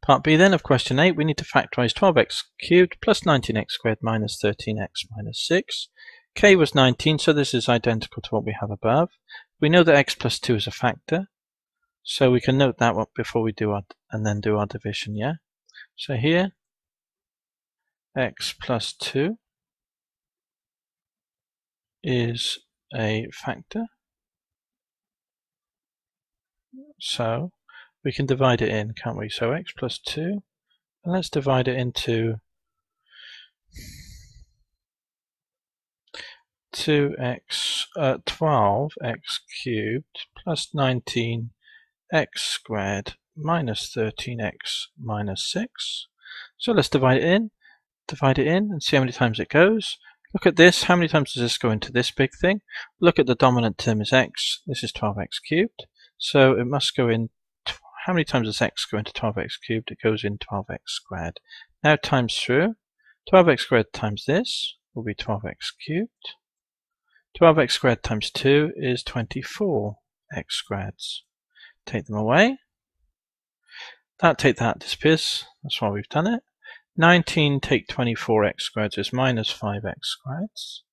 Part B then of question 8, we need to factorise 12x cubed plus 19x squared minus 13x minus 6. K was 19, so this is identical to what we have above. We know that x plus 2 is a factor, so we can note that one before we do and then do our division, yeah? So here, x plus 2 is a factor, so we can divide it in, can't we? So x plus 2, and let's divide it into 12x cubed plus 19x squared minus 13x minus 6. So let's divide it in and see how many times it goes. Look at this, how many times does this go into this big thing? Look at the dominant term is x, this is 12x cubed, so it must go in, how many times does x go into 12x cubed? It goes in 12x squared. Now times through, 12x squared times this will be 12x cubed. 12x squared times 2 is 24x squareds. Take them away. That disappears. That's why we've done it. 19 take 24x squareds is minus 5x squareds.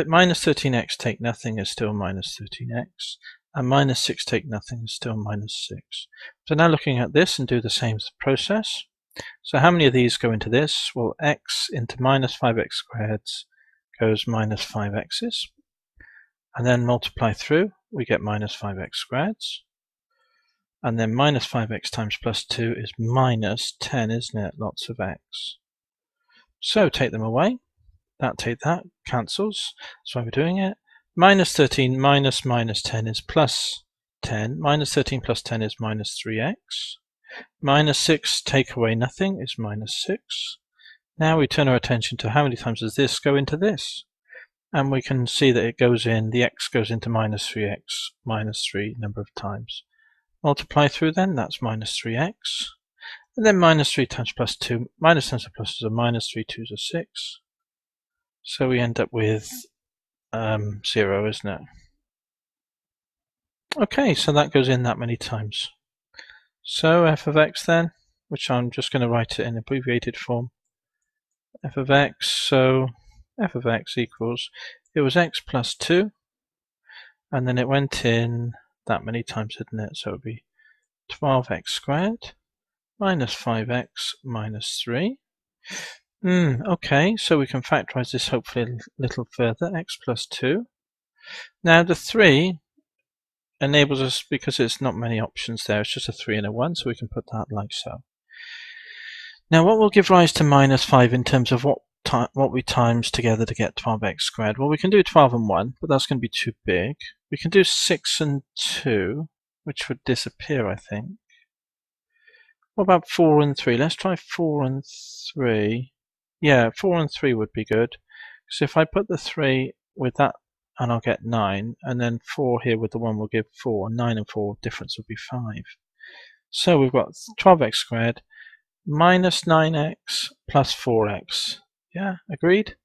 Minus 13x take nothing is still minus 13x. And minus 6 take nothing is still minus 6. So now looking at this and do the same process. So how many of these go into this? Well, x into minus 5x squareds goes minus 5x's, and then multiply through, we get minus 5x squareds, and then minus 5x times plus 2 is minus 10, isn't it? Lots of x. So take them away, take that, cancels, that's why we're doing it. Minus 13 minus minus 10 is plus 10, minus 13 plus 10 is minus 3x, minus 6 take away nothing is minus 6. Now we turn our attention to how many times does this go into this, and we can see that it goes in, the x goes into minus 3x minus 3 number of times. Multiply through then, that's minus 3x, and then minus 3 times plus 2, minus times the plus is a minus, 3 2s are 6, so we end up with 0, isn't it? Okay, so that goes in that many times. So f of x then, which I'm just going to write it in abbreviated form, f of x, so f of x equals, it was x plus 2, and then it went in that many times, didn't it? So it would be 12x squared minus 5x minus 3. Okay, so we can factorize this hopefully a little further, x plus 2. Now the 3 enables us, because it's not many options there, it's just a 3 and a 1, so we can put that like so. Now what will give rise to minus 5 in terms of what we times together to get 12x squared? Well, we can do 12 and 1, but that's going to be too big. We can do 6 and 2, which would disappear, I think. What about 4 and 3? Let's try 4 and 3. Yeah, 4 and 3 would be good. So if I put the 3 with that, and I'll get 9, and then 4 here with the 1 will give 4. 9 and 4 difference will be 5. So we've got 12x squared minus 9x plus 4x. Yeah, agreed?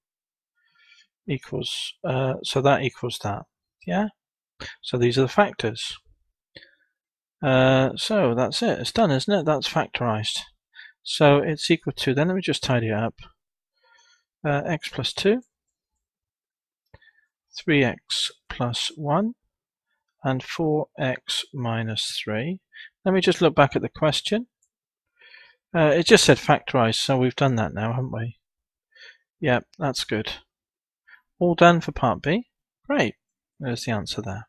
Equals, so that equals that. Yeah? So these are the factors. So that's it. It's done, isn't it? That's factorized. So it's equal to, then let me just tidy it up. X plus 2, 3x plus 1, and 4x minus 3. Let me just look back at the question. It just said factorized, so we've done that now, haven't we? Yep, that's good. All done for part B. Great. There's the answer there.